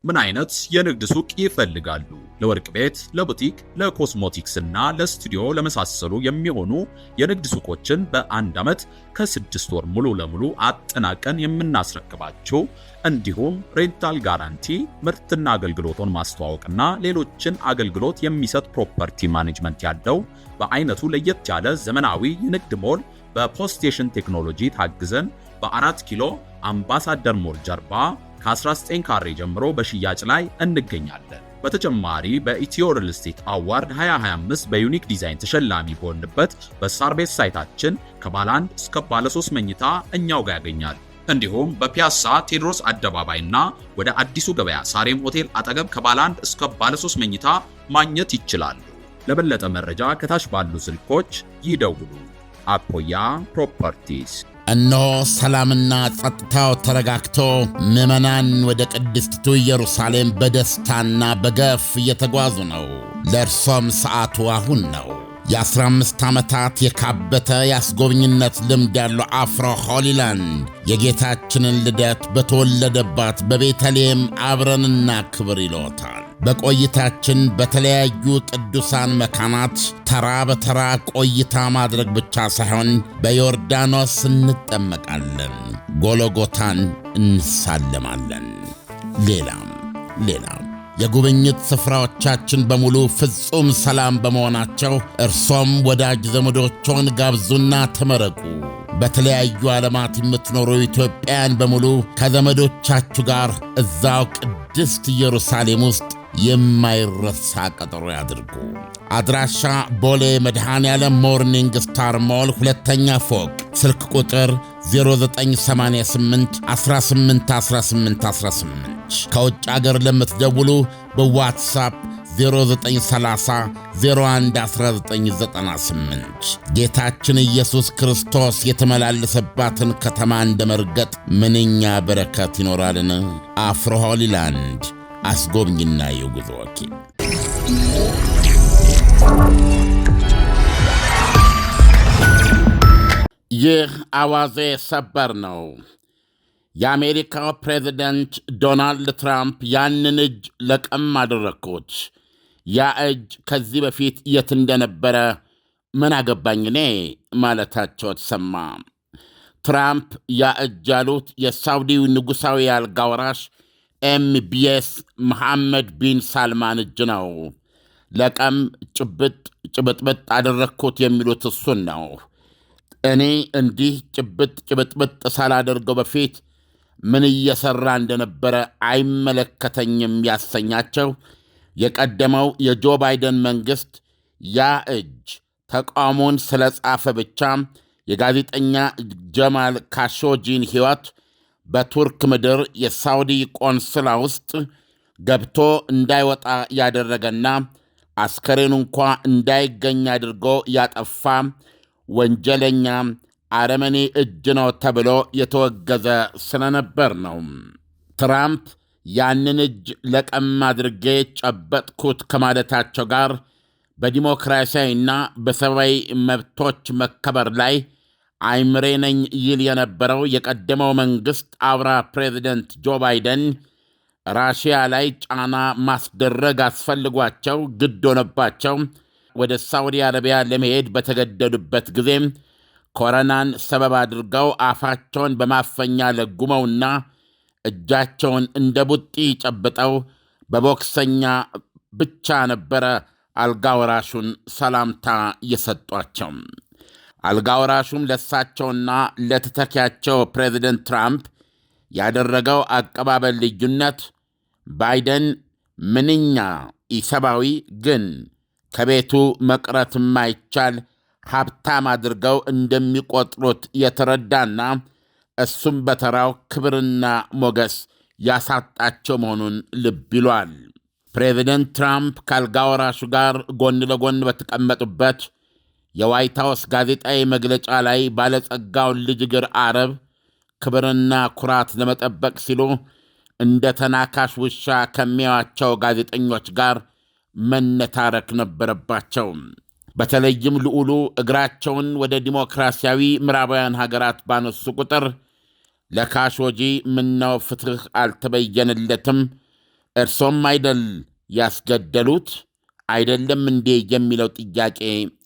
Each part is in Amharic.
ምን አይነት የንግድ ሱቅ ይፈልጋሉ? ለወርቅ ቤት፣ ለቡቲክ፣ ለኮስሞቲክስ እና ለስቱዲዮ ለመሳሰሉ የሚሆኑ የንግድ ሱቆችን በአንድ ዓመት ከ6 ወር ሙሉ ለሙሉ አጠናቀን የምናስረክባችሁ እንዲሁም ሬንታል ጋራንቲ፣ ምርትና አገልግሎቱን ማስተዋወቅና ሌሎችን አገልግሎት የሚሰጥ ፕሮፐርቲ ማኔጅመንት ያለው በአይነቱ ለየት ያለ ዘመናዊ የንግድ ሞል በፖስቴሽን ቴክኖሎጂ ታግዘን በ4 ኪሎ አምባሳደር ሞል ጀርባ ከ19 ካሬ ጀምሮ በሽያጭ ላይ እንገኛለን። በተጨማሪ በኢትዮ ሪል ስቴት አዋርድ 2025 በዩኒክ ዲዛይን ተሸላሚ በሆንበት በሳር ቤት ሳይታችን ከባለ 1 እስከ ባለ 3 መኝታ እኛው ጋር ያገኛሉ። እንዲሁም በፒያሳ ቴዎድሮስ አደባባይና ወደ አዲሱ ገበያ ሳሬም ሆቴል አጠገብ ከባለ 1 እስከ ባለ 3 መኝታ ማግኘት ይችላሉ። ለበለጠ መረጃ ከታች ባሉ ስልኮች ይደውሉ። አፖያ ፕሮፐርቲስ። እነሆ ሰላምና ጸጥታው ተረጋግቶ ምዕመናን ወደ ቅድስቲቱ ኢየሩሳሌም በደስታና በገፍ እየተጓዙ ነው። ለእርሶም ሰዓቱ አሁን ነው። የ15 ዓመታት የካበተ የአስጎብኝነት ልምድ ያለው አፍሮ ሆሊላንድ የጌታችንን ልደት በተወለደባት በቤተልሔም አብረንና ክብር ይሎታል። በቆይታችን በተለያዩ ቅዱሳን መካናት ተራ በተራ ቆይታ ማድረግ ብቻ ሳይሆን በዮርዳኖስ እንጠመቃለን፣ ጎሎጎታን እንሳለማለን። ሌላም የጉብኝት ስፍራዎቻችን በሙሉ ፍጹም ሰላም በመሆናቸው እርሶም ወዳጅ ዘመዶችዎን ጋብዙና ተመረቁ። በተለያዩ ዓለማት የምትኖሩ ኢትዮጵያውያን በሙሉ ከዘመዶቻችሁ ጋር እዛው ቅድስት ኢየሩሳሌም ውስጥ የማይረሳ ቀጠሮ ያድርጉ። አድራሻ ቦሌ መድኃኔዓለም ሞርኒንግ ስታር ሞል ሁለተኛ ፎቅ፣ ስልክ ቁጥር 0988 181818። ከውጭ አገር ለምትደውሉ በዋትሳፕ 0930 011998። ጌታችን ኢየሱስ ክርስቶስ የተመላለሰባትን ከተማ እንደ መርገጥ ምንኛ በረከት ይኖራልን! አፍሮ ሆሊላንድ አስጎብኝና የጉዞ ወኪል። ይህ አዋዜ ሰበር ነው። የአሜሪካው ፕሬዝደንት ዶናልድ ትራምፕ ያንን እጅ ለቀም አደረግኩት፣ ያ እጅ ከዚህ በፊት የት እንደነበረ ምን አገባኝ እኔ ማለታቸው ተሰማ። ትራምፕ ያ እጅ ያሉት የሳውዲው ንጉሣዊ አልጋ ወራሽ ኤምቢኤስ መሐመድ ቢን ሳልማን እጅ ነው። ለቀም ጭብጥብጥ አደረግኩት የሚሉት እሱን ነው። እኔ እንዲህ ጭብጥብጥ ሳላደርገው በፊት ምን እየሠራ እንደነበረ አይመለከተኝም ያሰኛቸው የቀደመው የጆ ባይደን መንግሥት ያ እጅ ተቃውሞን ስለ ጻፈ ብቻ የጋዜጠኛ ጀማል ካሾጂን ሕይወት በቱርክ ምድር የሳውዲ ቆንስላ ውስጥ ገብቶ እንዳይወጣ ያደረገና አስከሬኑ እንኳ እንዳይገኝ አድርጎ ያጠፋ ወንጀለኛ አረመኔ እጅ ነው ተብሎ የተወገዘ ስለነበር ነው። ትራምፕ ያንን እጅ ለቀም አድርጌ ጨበጥኩት ከማለታቸው ጋር በዲሞክራሲያዊና በሰብአዊ መብቶች መከበር ላይ አይምሬ ነኝ ይል የነበረው የቀደመው መንግሥት አብራ ፕሬዚደንት ጆ ባይደን ራሽያ ላይ ጫና ማስደረግ አስፈልጓቸው ግድ ሆነባቸው ወደ ሳውዲ አረቢያ ለመሄድ በተገደዱበት ጊዜ ኮረናን ሰበብ አድርገው አፋቸውን በማፈኛ ለጉመውና እጃቸውን እንደ ቡጢ ጨብጠው በቦክሰኛ ብቻ ነበረ አልጋ ወራሹን ሰላምታ የሰጧቸው። አልጋ ወራሹም ለሳቸውና ለተተኪያቸው ፕሬዚደንት ትራምፕ ያደረገው አቀባበል ልዩነት ባይደን ምንኛ ኢሰብአዊ ግን ከቤቱ መቅረት የማይቻል ሀብታም አድርገው እንደሚቆጥሩት የተረዳና እሱም በተራው ክብርና ሞገስ ያሳጣቸው መሆኑን ልብ ይሏል። ፕሬዚደንት ትራምፕ ከአልጋ ወራሹ ጋር ጎን ለጎን በተቀመጡበት የዋይት ሃውስ ጋዜጣዊ መግለጫ ላይ ባለጸጋውን ልጅ እግር አረብ ክብርና ኩራት ለመጠበቅ ሲሉ እንደ ተናካሽ ውሻ ከሚያዩአቸው ጋዜጠኞች ጋር መነታረክ ነበረባቸው። በተለይም ልዑሉ እግራቸውን ወደ ዲሞክራሲያዊ ምዕራባውያን ሀገራት ባነሱ ቁጥር ለካሾጂ ምነው ፍትሕ አልተበየንለትም፣ እርሶም አይደል ያስገደሉት አይደለም እንዴ የሚለው ጥያቄ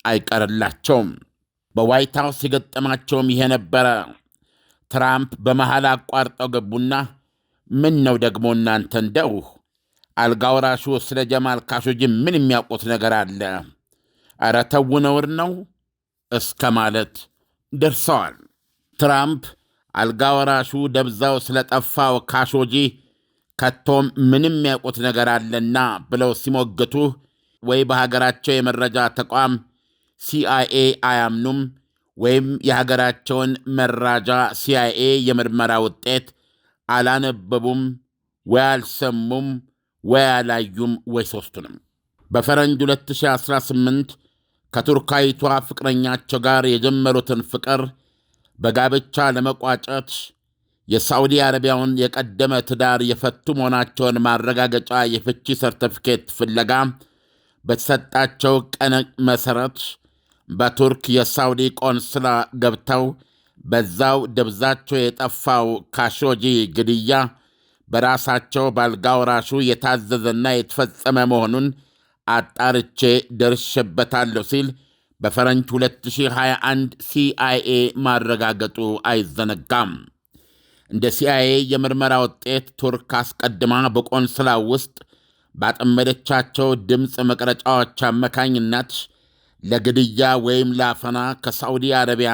አይቀርላቸውም። በዋይት ሃውስ የገጠማቸውም ይሄ ነበረ። ትራምፕ በመሃል አቋርጠው ገቡና ምን ነው ደግሞ እናንተ እንደው አልጋ ወራሹ ስለ ጀማል ካሾጂ ምን የሚያውቁት ነገር አለ? ኧረ ተው ነውር ነው እስከ ማለት ደርሰዋል። ትራምፕ አልጋ ወራሹ ደብዛው ስለጠፋው ካሾጂ ከቶም ምንም የሚያውቁት ነገር አለና ብለው ሲሞግቱ ወይ በሀገራቸው የመረጃ ተቋም ሲአይኤ አያምኑም ወይም የሀገራቸውን መራጃ ሲአይኤ የምርመራ ውጤት አላነበቡም ወይ አልሰሙም ወይ አላዩም ወይ ሦስቱንም። በፈረንጅ 2018 ከቱርካዊቷ ፍቅረኛቸው ጋር የጀመሩትን ፍቅር በጋብቻ ለመቋጨት የሳዑዲ አረቢያውን የቀደመ ትዳር የፈቱ መሆናቸውን ማረጋገጫ የፍቺ ሰርተፊኬት ፍለጋ በተሰጣቸው ቀን መሠረት በቱርክ የሳዑዲ ቆንስላ ገብተው በዛው ደብዛቸው የጠፋው ካሾጂ ግድያ በራሳቸው ባልጋ ወራሹ የታዘዘና የተፈጸመ መሆኑን አጣርቼ ደርሼበታለሁ ሲል በፈረንጅ 2021 ሲአይኤ ማረጋገጡ አይዘነጋም። እንደ ሲአይኤ የምርመራ ውጤት ቱርክ አስቀድማ በቆንስላው ውስጥ ባጠመደቻቸው ድምፅ መቅረጫዎች አማካኝነት ለግድያ ወይም ለአፈና ከሳዑዲ አረቢያ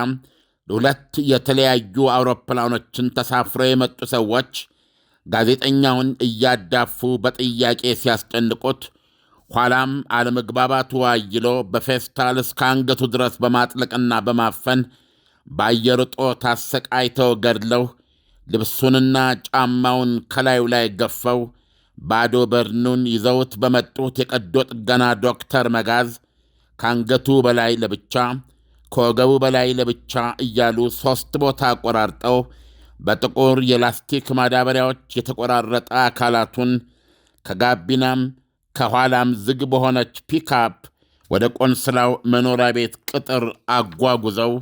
ለሁለት የተለያዩ አውሮፕላኖችን ተሳፍረው የመጡ ሰዎች ጋዜጠኛውን እያዳፉ በጥያቄ ሲያስጨንቁት ኋላም አለመግባባቱ አይሎ በፌስታል እስከ አንገቱ ድረስ በማጥለቅና በማፈን በአየር ጦት አሰቃይተው ገድለው ልብሱንና ጫማውን ከላዩ ላይ ገፈው ባዶ በርኑን ይዘውት በመጡት የቀዶ ጥገና ዶክተር መጋዝ ከአንገቱ በላይ ለብቻ ከወገቡ በላይ ለብቻ እያሉ 3 ቦታ ቆራርጠው በጥቁር የላስቲክ ማዳበሪያዎች የተቆራረጠ አካላቱን ከጋቢናም ከኋላም ዝግ በሆነች ፒክአፕ ወደ ቆንስላው መኖሪያ ቤት ቅጥር አጓጉዘው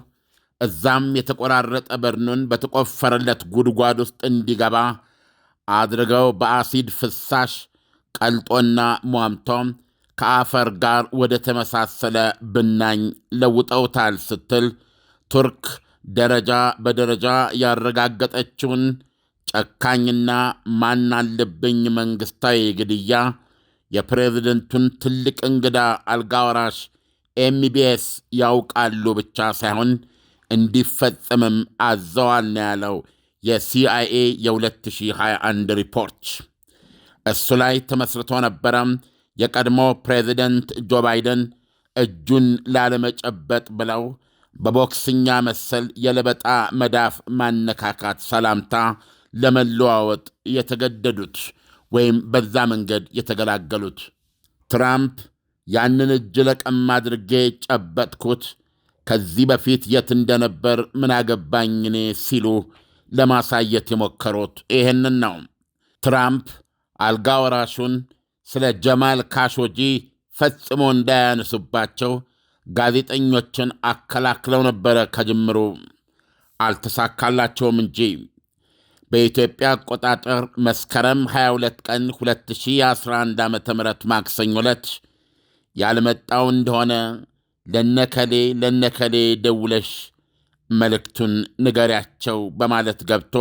እዛም የተቆራረጠ በርኑን በተቆፈረለት ጉድጓድ ውስጥ እንዲገባ አድርገው በአሲድ ፍሳሽ ቀልጦና ሟምቶ ከአፈር ጋር ወደ ተመሳሰለ ብናኝ ለውጠውታል ስትል ቱርክ ደረጃ በደረጃ ያረጋገጠችውን ጨካኝና ማናለብኝ መንግሥታዊ ግድያ የፕሬዝደንቱን ትልቅ እንግዳ አልጋ ወራሽ ኤምቢኤስ ያውቃሉ ብቻ ሳይሆን እንዲፈጸምም አዘዋል ነው ያለው የሲአይኤ የ2021 ሪፖርት። እሱ ላይ ተመስርቶ ነበረ የቀድሞ ፕሬዝደንት ጆ ባይደን እጁን ላለመጨበጥ ብለው በቦክስኛ መሰል የለበጣ መዳፍ ማነካካት ሰላምታ ለመለዋወጥ የተገደዱት ወይም በዛ መንገድ የተገላገሉት። ትራምፕ ያንን እጅ ለቀም አድርጌ ጨበጥኩት፣ ከዚህ በፊት የት እንደነበር ምን አገባኝ እኔ ሲሉ ለማሳየት የሞከሩት ይህንን ነው። ትራምፕ አልጋ ወራሹን ስለ ጀማል ካሾጂ ፈጽሞ እንዳያነሱባቸው ጋዜጠኞችን አከላክለው ነበረ ከጅምሩ። አልተሳካላቸውም እንጂ በኢትዮጵያ አቆጣጠር መስከረም 22 ቀን 2011 ዓ ም ማክሰኞ ዕለት ያልመጣው እንደሆነ ለነከሌ ደውለሽ መልእክቱን ንገሪያቸው በማለት ገብቶ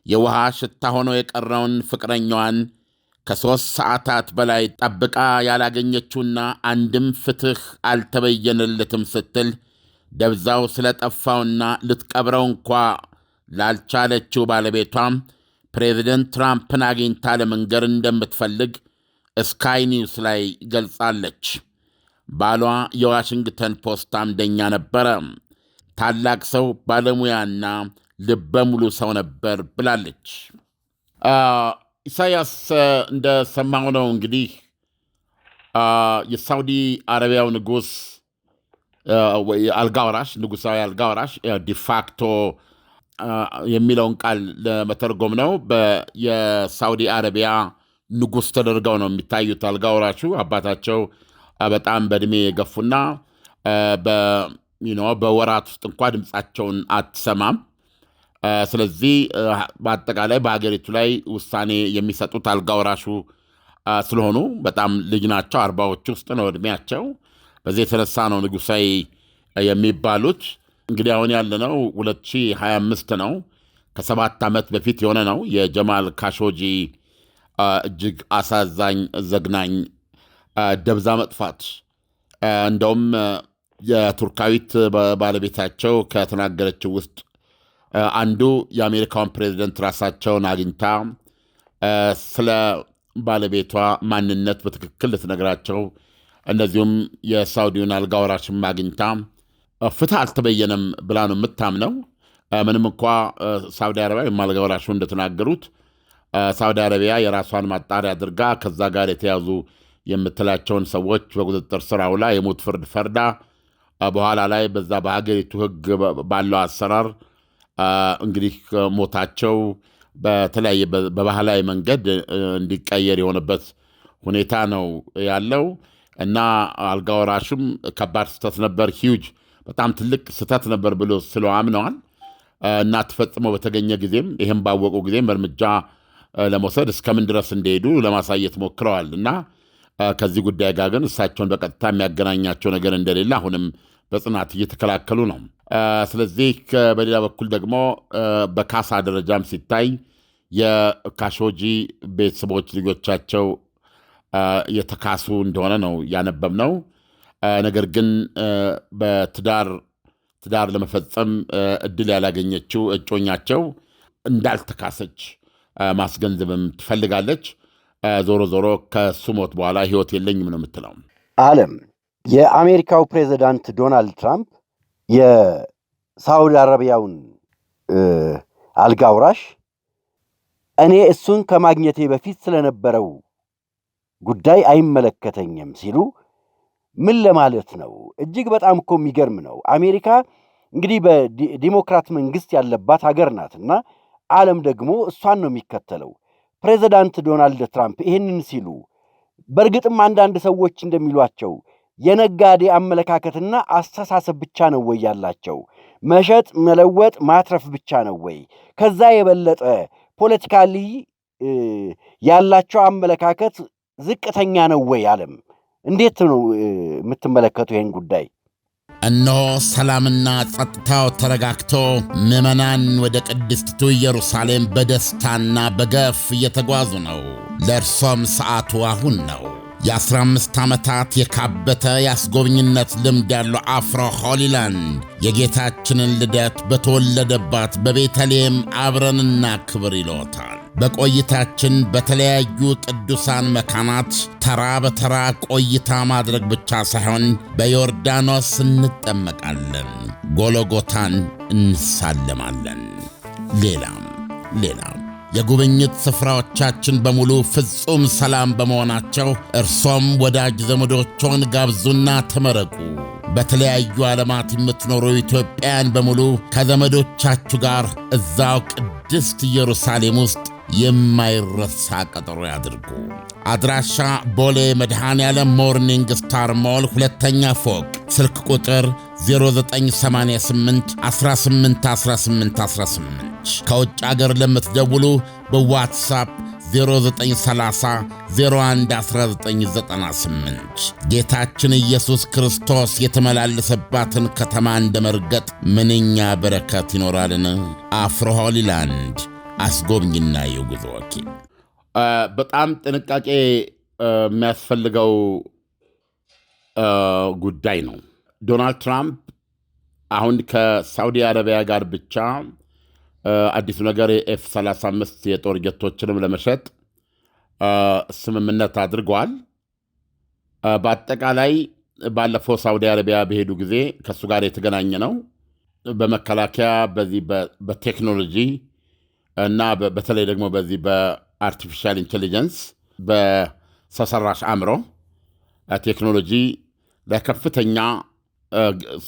የውሃ ሽታ ሆኖ የቀረውን ፍቅረኛዋን ከ3 ሰዓታት በላይ ጠብቃ ያላገኘችውና አንድም ፍትሕ አልተበየነለትም ስትል ደብዛው ስለጠፋውና ልትቀብረው እንኳ ላልቻለችው ባለቤቷ ፕሬዚደንት ትራምፕን አግኝታ ለመንገር እንደምትፈልግ ስካይ ኒውስ ላይ ገልጻለች። ባሏ የዋሽንግተን ፖስት አምደኛ ነበረ። ታላቅ ሰው፣ ባለሙያና ልበ ሙሉ ሰው ነበር ብላለች። ኢሳያስ እንደሰማው ነው እንግዲህ የሳውዲ አረቢያው ንጉሥ አልጋወራሽ ንጉሣዊ አልጋወራሽ ዲፋክቶ የሚለውን ቃል ለመተርጎም ነው። የሳውዲ አረቢያ ንጉሥ ተደርገው ነው የሚታዩት። አልጋወራሹ አባታቸው በጣም በዕድሜ የገፉና በወራት ውስጥ እንኳ ድምፃቸውን አትሰማም። ስለዚህ በአጠቃላይ በሀገሪቱ ላይ ውሳኔ የሚሰጡት አልጋወራሹ ስለሆኑ በጣም ልጅ ናቸው። 40ዎች ውስጥ ነው ዕድሜያቸው። በዚህ የተነሳ ነው ንጉሳዊ የሚባሉት። እንግዲህ አሁን ያለነው 2025 ነው። ከ7 ዓመት በፊት የሆነ ነው የጀማል ካሾጂ እጅግ አሳዛኝ ዘግናኝ ደብዛ መጥፋት። እንደውም የቱርካዊት ባለቤታቸው ከተናገረችው ውስጥ አንዱ የአሜሪካውን ፕሬዚደንት ራሳቸውን አግኝታ ስለ ባለቤቷ ማንነት በትክክል ልትነግራቸው፣ እንደዚሁም የሳውዲውን አልጋ ወራሽም አግኝታ ፍትህ አልተበየነም ብላ ነው የምታምነው። ምንም እንኳ ሳውዲ አረቢያ ወይም አልጋ ወራሹ እንደተናገሩት ሳውዲ አረቢያ የራሷን ማጣሪያ አድርጋ ከዛ ጋር የተያዙ የምትላቸውን ሰዎች በቁጥጥር ስር አውላ የሞት ፍርድ ፈርዳ በኋላ ላይ በዛ በሀገሪቱ ሕግ ባለው አሰራር እንግዲህ ሞታቸው በተለያየ በባህላዊ መንገድ እንዲቀየር የሆነበት ሁኔታ ነው ያለው እና አልጋ ወራሹም ከባድ ስህተት ነበር፣ ሂውጅ በጣም ትልቅ ስህተት ነበር ብሎ ስለው አምነዋል እና ተፈጽሞ በተገኘ ጊዜም ይህም ባወቁ ጊዜም እርምጃ ለመውሰድ እስከምን ድረስ እንደሄዱ ለማሳየት ሞክረዋል እና ከዚህ ጉዳይ ጋር ግን እሳቸውን በቀጥታ የሚያገናኛቸው ነገር እንደሌለ አሁንም በጽናት እየተከላከሉ ነው። ስለዚህ በሌላ በኩል ደግሞ በካሳ ደረጃም ሲታይ የካሾጂ ቤተሰቦች ልጆቻቸው የተካሱ እንደሆነ ነው ያነበብነው። ነገር ግን በትዳር ለመፈጸም እድል ያላገኘችው እጮኛቸው እንዳልተካሰች ማስገንዘብም ትፈልጋለች። ዞሮ ዞሮ ከሱ ሞት በኋላ ሕይወት የለኝም ነው የምትለው። ዓለም የአሜሪካው ፕሬዚዳንት ዶናልድ ትራምፕ የሳውዲ አረቢያውን አልጋ ወራሽ እኔ እሱን ከማግኘቴ በፊት ስለነበረው ጉዳይ አይመለከተኝም ሲሉ ምን ለማለት ነው? እጅግ በጣም እኮ የሚገርም ነው። አሜሪካ እንግዲህ በዲሞክራት መንግስት ያለባት ሀገር ናትና ዓለም ደግሞ እሷን ነው የሚከተለው። ፕሬዚዳንት ዶናልድ ትራምፕ ይህንን ሲሉ በእርግጥም አንዳንድ ሰዎች እንደሚሏቸው የነጋዴ አመለካከትና አስተሳሰብ ብቻ ነው ወይ ያላቸው? መሸጥ፣ መለወጥ፣ ማትረፍ ብቻ ነው ወይ? ከዛ የበለጠ ፖለቲካሊ ያላቸው አመለካከት ዝቅተኛ ነው ወይ? ዓለም እንዴት ነው የምትመለከቱ ይህን ጉዳይ? እነሆ ሰላምና ጸጥታው ተረጋግቶ ምዕመናን ወደ ቅድስቲቱ ኢየሩሳሌም በደስታና በገፍ እየተጓዙ ነው። ለእርሶም ሰዓቱ አሁን ነው። የ15 ዓመታት የካበተ የአስጎብኝነት ልምድ ያለው አፍሮ ሆሊላንድ የጌታችንን ልደት በተወለደባት በቤተልሔም አብረንና ክብር ይሎታል። በቆይታችን በተለያዩ ቅዱሳን መካናት ተራ በተራ ቆይታ ማድረግ ብቻ ሳይሆን በዮርዳኖስ እንጠመቃለን፣ ጎሎጎታን እንሳለማለን። ሌላም የጉብኝት ስፍራዎቻችን በሙሉ ፍጹም ሰላም በመሆናቸው እርሶም ወዳጅ ዘመዶችዎን ጋብዙና ተመረቁ። በተለያዩ ዓለማት የምትኖሩ ኢትዮጵያውያን በሙሉ ከዘመዶቻችሁ ጋር እዛው ቅድስት ኢየሩሳሌም ውስጥ የማይረሳ ቀጠሮ ያድርጉ። አድራሻ ቦሌ መድኃኔዓለም ሞርኒንግ ስታር ሞል ሁለተኛ ፎቅ፣ ስልክ ቁጥር 0988 181818። ከውጭ አገር ለምትደውሉ በዋትሳፕ 0930 011998። ጌታችን ኢየሱስ ክርስቶስ የተመላለሰባትን ከተማ እንደ መርገጥ ምንኛ በረከት ይኖራልን! አፍሮ ሆሊላንድ አስጎብኝና የጉዞ ወኪል። በጣም ጥንቃቄ የሚያስፈልገው ጉዳይ ነው። ዶናልድ ትራምፕ አሁን ከሳውዲ አረቢያ ጋር ብቻ አዲሱ ነገር የኤፍ-35 የጦር ጀቶችንም ለመሸጥ ስምምነት አድርገዋል። በአጠቃላይ ባለፈው ሳውዲ አረቢያ በሄዱ ጊዜ ከእሱ ጋር የተገናኘ ነው። በመከላከያ በዚህ በቴክኖሎጂ እና በተለይ ደግሞ በዚህ በአርቲፊሻል ኢንቴሊጀንስ በሰው ሰራሽ አእምሮ ቴክኖሎጂ ለከፍተኛ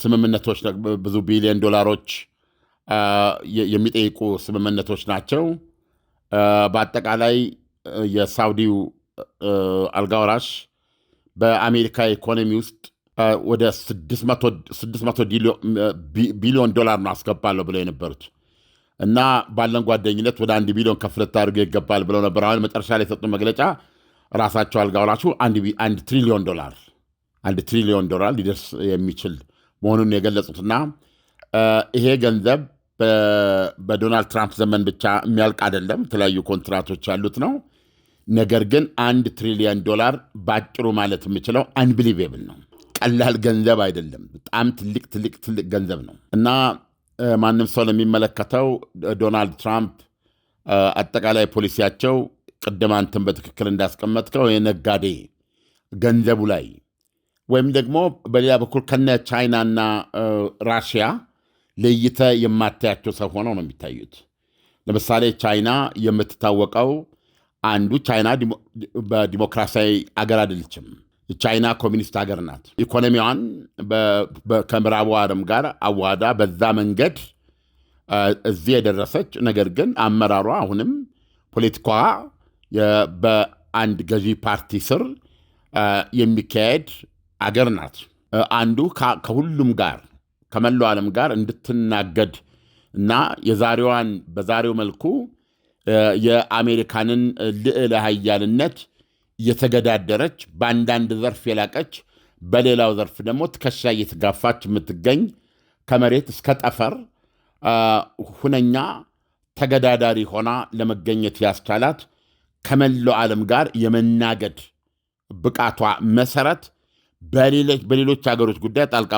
ስምምነቶች ብዙ ቢሊዮን ዶላሮች የሚጠይቁ ስምምነቶች ናቸው። በአጠቃላይ የሳውዲው አልጋ ወራሽ በአሜሪካ ኢኮኖሚ ውስጥ ወደ 600 ቢሊዮን ዶላር ነው አስገባለሁ ብለው የነበሩት እና ባለን ጓደኝነት ወደ 1 ቢሊዮን ከፍ ልታደርገው ይገባል ብለው ነበር። አሁን መጨረሻ ላይ የሰጡ መግለጫ ራሳቸው አልጋ ወራሹ $1 ትሪሊዮን ሊደርስ የሚችል መሆኑን የገለጹትና ይሄ ገንዘብ በዶናልድ ትራምፕ ዘመን ብቻ የሚያልቅ አይደለም፣ የተለያዩ ኮንትራቶች ያሉት ነው። ነገር ግን $1 ትሪሊዮን ባጭሩ ማለት የምችለው አንቢሊቬብል ነው። ቀላል ገንዘብ አይደለም። በጣም ትልቅ ገንዘብ ነው እና ማንም ሰው ለሚመለከተው ዶናልድ ትራምፕ አጠቃላይ ፖሊሲያቸው ቅድም አንተን በትክክል እንዳስቀመጥከው የነጋዴ ገንዘቡ ላይ ወይም ደግሞ በሌላ በኩል ከነ ቻይናና ራሽያ ለይተ የማታያቸው ሰው ሆነው ነው የሚታዩት። ለምሳሌ ቻይና የምትታወቀው አንዱ ቻይና በዲሞክራሲያዊ አገር አይደለችም። ቻይና ኮሚኒስት ሀገር ናት። ኢኮኖሚዋን ከምዕራቡ ዓለም ጋር አዋዳ በዛ መንገድ እዚህ የደረሰች ነገር ግን አመራሯ አሁንም ፖለቲካዋ በአንድ ገዢ ፓርቲ ስር የሚካሄድ አገር ናት። አንዱ ከሁሉም ጋር ከመላው ዓለም ጋር እንድትናገድ እና በዛሬው መልኩ የአሜሪካንን ልዕለ ኃያልነት እየተገዳደረች በአንዳንድ ዘርፍ የላቀች በሌላው ዘርፍ ደግሞ ትከሻ እየተጋፋች የምትገኝ ከመሬት እስከ ጠፈር ሁነኛ ተገዳዳሪ ሆና ለመገኘት ያስቻላት ከመላው ዓለም ጋር የመናገድ ብቃቷ መሰረት በሌሎች ሀገሮች ጉዳይ ጣልቃ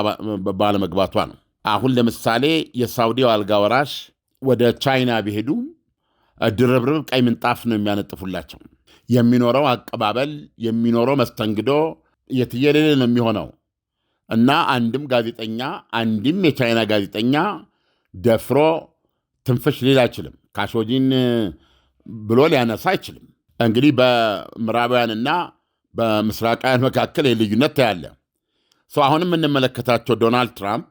ባለመግባቷ ነው። አሁን ለምሳሌ የሳውዲው አልጋ ወራሽ ወደ ቻይና ቢሄዱ ድርብርብ ቀይ ምንጣፍ ነው የሚያነጥፉላቸው። የሚኖረው አቀባበል፣ የሚኖረው መስተንግዶ የትየሌለ ነው የሚሆነው እና አንድም የቻይና ጋዜጠኛ ደፍሮ ትንፍሽ ሊል አይችልም። ካሾጂን ብሎ ሊያነሳ አይችልም። እንግዲህ በምዕራባውያንና በምስራቃውያን መካከል የልዩነት ታያለ። አሁን የምንመለከታቸው ዶናልድ ትራምፕ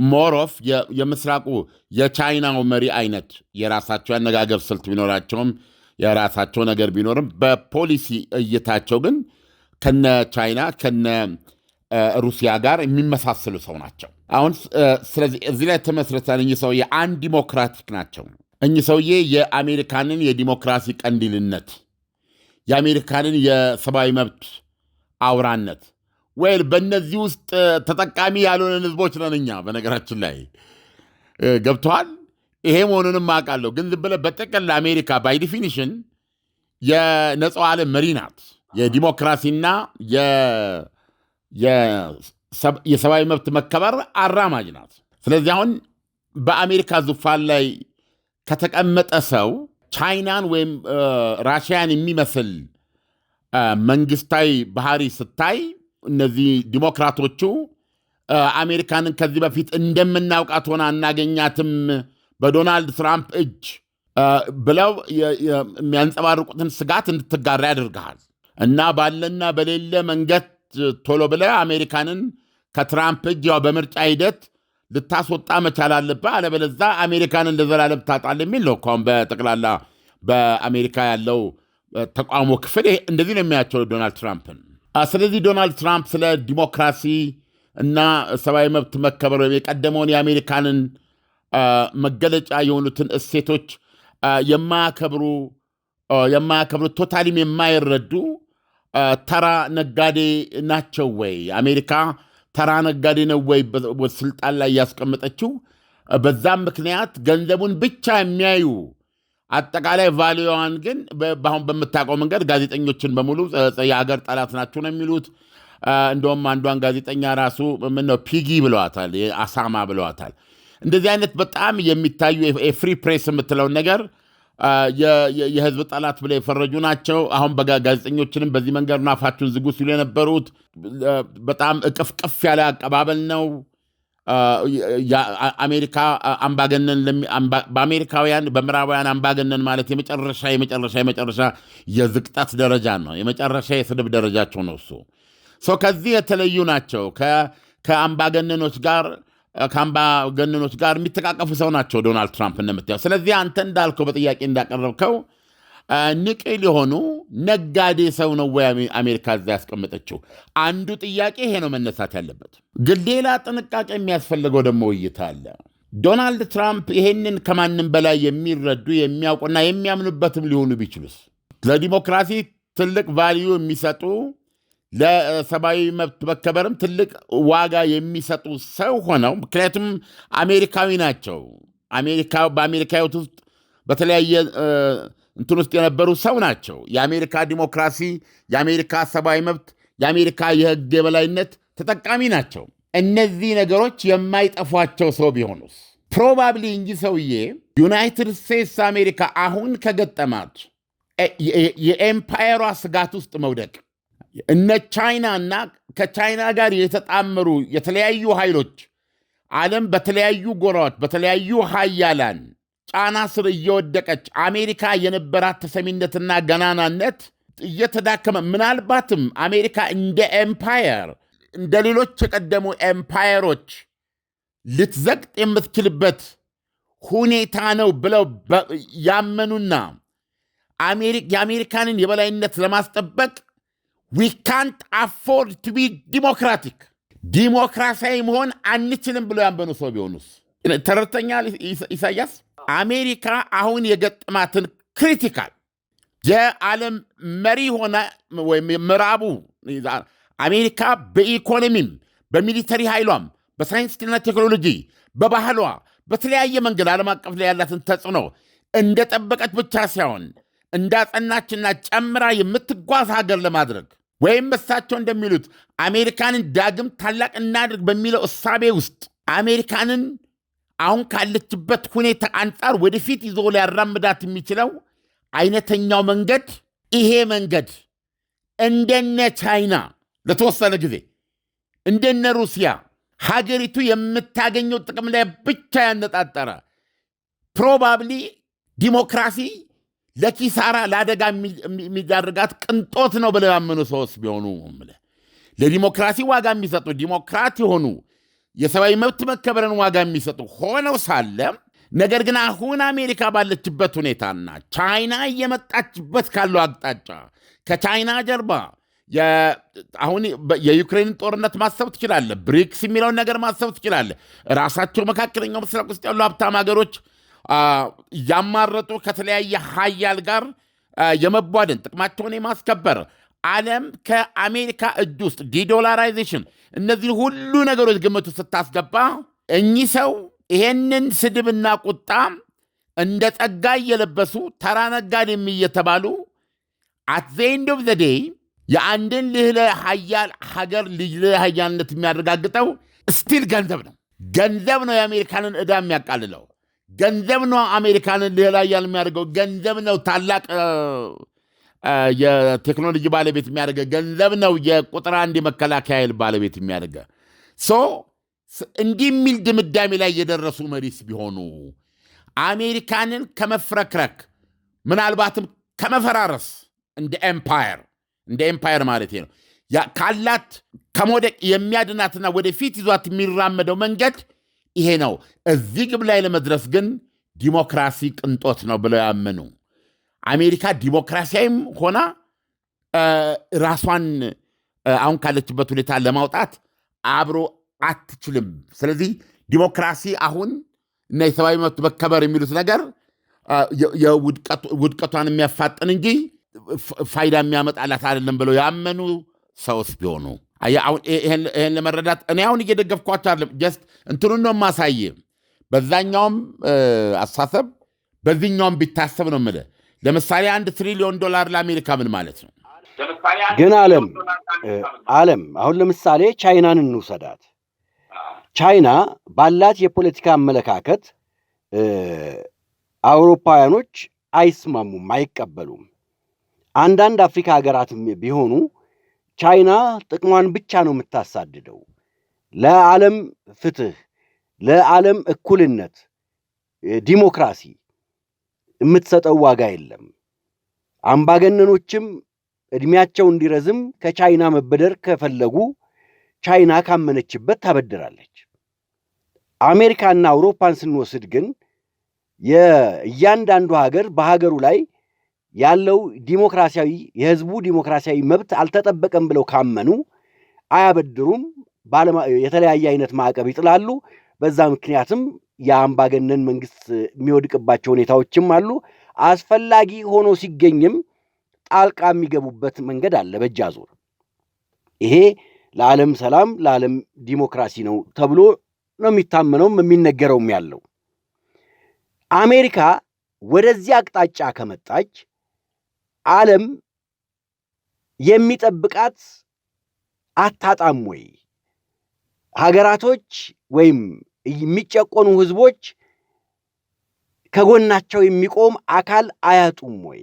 ሞሮፍ የምስራቁ የቻይናው መሪ አይነት የራሳቸው ያነጋገር ስልት ቢኖራቸውም የራሳቸው ነገር ቢኖርም በፖሊሲ እይታቸው ግን ከነ ቻይና ከነ ሩሲያ ጋር የሚመሳሰሉ ሰው ናቸው። አሁን ስለዚህ እዚህ ላይ ተመስርተን እኚህ ሰውዬ አንድ ዲሞክራቲክ ናቸው። እኚህ ሰውዬ የአሜሪካንን የዲሞክራሲ ቀንዲልነት የአሜሪካንን የሰብአዊ መብት አውራነት በእነዚህ ውስጥ ተጠቃሚ ያልሆነን ህዝቦች ነን እኛ። በነገራችን ላይ ገብተዋል። ይሄ መሆኑንም አውቃለሁ። ግን ዝም ብለህ በጥቅል አሜሪካ ባይ ዲፊኒሽን የነጻው ዓለም መሪ ናት። የዲሞክራሲና የሰብአዊ መብት መከበር አራማጅ ናት። ስለዚህ አሁን በአሜሪካ ዙፋን ላይ ከተቀመጠ ሰው ቻይናን ወይም ራሽያን የሚመስል መንግስታዊ ባህሪ ስታይ እነዚህ ዲሞክራቶቹ አሜሪካንን ከዚህ በፊት እንደምናውቃት ሆና አናገኛትም በዶናልድ ትራምፕ እጅ ብለው የሚያንጸባርቁትን ስጋት እንድትጋራ ያደርግሃል እና ባለና በሌለ መንገድ ቶሎ ብለህ አሜሪካንን ከትራምፕ እጅ በምርጫ ሂደት ልታስወጣ መቻል አለብህ፣ አለበለዚያ አሜሪካንን ለዘላለም ታጣለህ የሚል ነው። አሁን በጠቅላላ በአሜሪካ ያለው ተቃውሞ ክፍል እንደዚህ ነው የሚያቸው ዶናልድ ትራምፕን። ስለዚህ ዶናልድ ትራምፕ ስለ ዲሞክራሲ እና ሰብአዊ መብት መከበር የቀደመውን የአሜሪካንን መገለጫ የሆኑትን እሴቶች የማያከብሩ ቶታሊም የማይረዱ ተራ ነጋዴ ናቸው ወይ? አሜሪካ ተራ ነጋዴ ነው ወይ ስልጣን ላይ ያስቀመጠችው? በዛም ምክንያት ገንዘቡን ብቻ የሚያዩ አጠቃላይ ቫሊዋን ግን በአሁን በምታውቀው መንገድ ጋዜጠኞችን በሙሉ የሀገር ጠላት ናቸው ነው የሚሉት። እንደውም አንዷን ጋዜጠኛ ራሱ ምነው ፒጊ ብለዋታል፣ አሳማ ብለዋታል። እንደዚህ አይነት በጣም የሚታዩ የፍሪ ፕሬስ የምትለውን ነገር የህዝብ ጠላት ብለው የፈረጁ ናቸው። አሁን ጋዜጠኞችንም በዚህ መንገድ አፋችሁን ዝጉ ሲሉ የነበሩት በጣም እቅፍቅፍ ያለ አቀባበል ነው። አሜሪካ አምባገነን በአሜሪካውያን በምዕራባውያን አምባገነን ማለት የመጨረሻ የዝቅጠት ደረጃ ነው። የመጨረሻ የስድብ ደረጃቸው ነው። እሱ ከዚህ የተለዩ ናቸው። ከአምባገነኖች ጋር የሚተቃቀፉ ሰው ናቸው ዶናልድ ትራምፕ እንደምታየው። ስለዚህ አንተ እንዳልከው በጥያቄ እንዳቀረብከው ንቅል የሆኑ ነጋዴ ሰው ነው ወይ አሜሪካ እዛ ያስቀመጠችው? አንዱ ጥያቄ ይሄ ነው መነሳት ያለበት። ግን ሌላ ጥንቃቄ የሚያስፈልገው ደግሞ ውይይት አለ። ዶናልድ ትራምፕ ይሄንን ከማንም በላይ የሚረዱ የሚያውቁና የሚያምኑበትም ሊሆኑ ቢችሉስ? ለዲሞክራሲ ትልቅ ቫልዩ የሚሰጡ ለሰብአዊ መብት መከበርም ትልቅ ዋጋ የሚሰጡ ሰው ሆነው ምክንያቱም አሜሪካዊ ናቸው። በአሜሪካ ሕይወት ውስጥ በተለያየ እንትን ውስጥ የነበሩ ሰው ናቸው። የአሜሪካ ዲሞክራሲ፣ የአሜሪካ ሰብአዊ መብት፣ የአሜሪካ የሕግ የበላይነት ተጠቃሚ ናቸው። እነዚህ ነገሮች የማይጠፏቸው ሰው ቢሆኑስ? ፕሮባብሊ እንጂ ሰውዬ ዩናይትድ ስቴትስ አሜሪካ አሁን ከገጠማት የኤምፓየሯ ስጋት ውስጥ መውደቅ እነ ቻይና እና ከቻይና ጋር የተጣመሩ የተለያዩ ኃይሎች ዓለም በተለያዩ ጎራዎች በተለያዩ ሀያላን ጫና ስር እየወደቀች አሜሪካ የነበራት ተሰሚነትና ገናናነት እየተዳከመ ምናልባትም አሜሪካ እንደ ኤምፓየር እንደ ሌሎች የቀደሙ ኤምፓየሮች ልትዘቅጥ የምትችልበት ሁኔታ ነው ብለው ያመኑና የአሜሪካንን የበላይነት ለማስጠበቅ we can't afford to be democratic ዲሞክራሲያዊ መሆን አንችልም ብለው ያመኑ ሰው ቢሆኑስ? ተረድተኛል ኢሳያስ? አሜሪካ አሁን የገጠማትን ክሪቲካል የዓለም መሪ ሆነ ወይም ምዕራቡ አሜሪካ በኢኮኖሚም በሚሊተሪ ኃይሏም በሳይንስና ቴክኖሎጂ በባህሏ በተለያየ መንገድ ዓለም አቀፍ ላይ ያላትን ተጽዕኖ እንደጠበቀች ብቻ ሳይሆን እንዳጸናችና ጨምራ የምትጓዝ ሀገር ለማድረግ ወይም እሳቸው እንደሚሉት አሜሪካንን ዳግም ታላቅ እናድርግ በሚለው እሳቤ ውስጥ አሜሪካንን አሁን ካለችበት ሁኔታ አንጻር ወደፊት ይዞ ሊያራምዳት የሚችለው አይነተኛው መንገድ ይሄ መንገድ እንደነ ቻይና ለተወሰነ ጊዜ እንደነ ሩሲያ ሀገሪቱ የምታገኘው ጥቅም ላይ ብቻ ያነጣጠረ ፕሮባብሊ ዲሞክራሲ ለኪሳራ ለአደጋ የሚዳርጋት ቅንጦት ነው ብለው ያመኑ ሰዎች ቢሆኑ ለዲሞክራሲ ዋጋ የሚሰጡ ዲሞክራት የሆኑ የሰብአዊ መብት መከበርን ዋጋ የሚሰጡ ሆነው ሳለ ነገር ግን አሁን አሜሪካ ባለችበት ሁኔታና ቻይና እየመጣችበት ካለው አቅጣጫ ከቻይና ጀርባ አሁን የዩክሬን ጦርነት ማሰብ ትችላለህ። ብሪክስ የሚለውን ነገር ማሰብ ትችላለህ። ራሳቸው መካከለኛው ምስራቅ ውስጥ ያሉ ሀብታም ሀገሮች ያማረጡ ከተለያየ ሀያል ጋር የመቧደን ጥቅማቸውን የማስከበር ዓለም ከአሜሪካ እጅ ውስጥ ዲዶላራይዜሽን እነዚህ ሁሉ ነገሮች ግምቱ ስታስገባ እኚህ ሰው ይሄንን ስድብና ቁጣ እንደ ጸጋ እየለበሱ ተራ ነጋዴም እየተባሉ አት ዘ ኤንድ ኦፍ ዘ ዴይ የአንድን ልዕለ ሀያል ሀገር ልዕለ ሀያልነት የሚያረጋግጠው ስቲል ገንዘብ ነው። ገንዘብ ነው የአሜሪካንን ዕዳ የሚያቃልለው። ገንዘብ ነው አሜሪካንን ልዕለ ሀያል የሚያደርገው። ገንዘብ ነው ታላቅ የቴክኖሎጂ ባለቤት የሚያደርገ። ገንዘብ ነው የቁጥር አንድ የመከላከያ ኃይል ባለቤት የሚያደርገ። እንዲህ የሚል ድምዳሜ ላይ የደረሱ መሪስ ቢሆኑ አሜሪካንን ከመፍረክረክ ምናልባትም ከመፈራረስ እንደ ኤምፓየር ማለት ነው ካላት ከመውደቅ የሚያድናትና ወደፊት ይዟት የሚራመደው መንገድ ይሄ ነው። እዚህ ግብ ላይ ለመድረስ ግን ዲሞክራሲ ቅንጦት ነው ብለው ያመኑ አሜሪካ ዲሞክራሲያዊም ሆና ራሷን አሁን ካለችበት ሁኔታ ለማውጣት አብሮ አትችልም። ስለዚህ ዲሞክራሲ አሁን እና የሰብአዊ መብት መከበር የሚሉት ነገር ውድቀቷን የሚያፋጥን እንጂ ፋይዳ የሚያመጣላት አይደለም ብለው ያመኑ ሰውስ ቢሆኑ ይሄን ለመረዳት እኔ አሁን እየደገፍኳቸው አይደለም። ጀስት እንትኑን ነው የማሳይ። በዛኛውም አሳሰብ በዚህኛውም ቢታሰብ ነው የምልህ። ለምሳሌ $1 ትሪሊዮን ለአሜሪካ ምን ማለት ነው? ግን ዓለም አሁን ለምሳሌ ቻይናን እንውሰዳት። ቻይና ባላት የፖለቲካ አመለካከት አውሮፓውያኖች አይስማሙም፣ አይቀበሉም። አንዳንድ አፍሪካ ሀገራትም ቢሆኑ ቻይና ጥቅሟን ብቻ ነው የምታሳድደው። ለዓለም ፍትህ፣ ለዓለም እኩልነት፣ ዲሞክራሲ የምትሰጠው ዋጋ የለም። አምባገነኖችም ዕድሜያቸው እንዲረዝም ከቻይና መበደር ከፈለጉ ቻይና ካመነችበት ታበድራለች። አሜሪካና አውሮፓን ስንወስድ ግን የእያንዳንዱ ሀገር በሀገሩ ላይ ያለው ዲሞክራሲያዊ የህዝቡ ዲሞክራሲያዊ መብት አልተጠበቀም ብለው ካመኑ አያበድሩም። የተለያየ አይነት ማዕቀብ ይጥላሉ። በዛ ምክንያትም የአምባገነን መንግስት የሚወድቅባቸው ሁኔታዎችም አሉ። አስፈላጊ ሆኖ ሲገኝም ጣልቃ የሚገቡበት መንገድ አለ በእጅ አዙር። ይሄ ለዓለም ሰላም ለዓለም ዲሞክራሲ ነው ተብሎ ነው የሚታመነውም የሚነገረውም ያለው። አሜሪካ ወደዚህ አቅጣጫ ከመጣች ዓለም የሚጠብቃት አታጣም ወይ? ሀገራቶች ወይም የሚጨቆኑ ህዝቦች ከጎናቸው የሚቆም አካል አያጡም ወይ?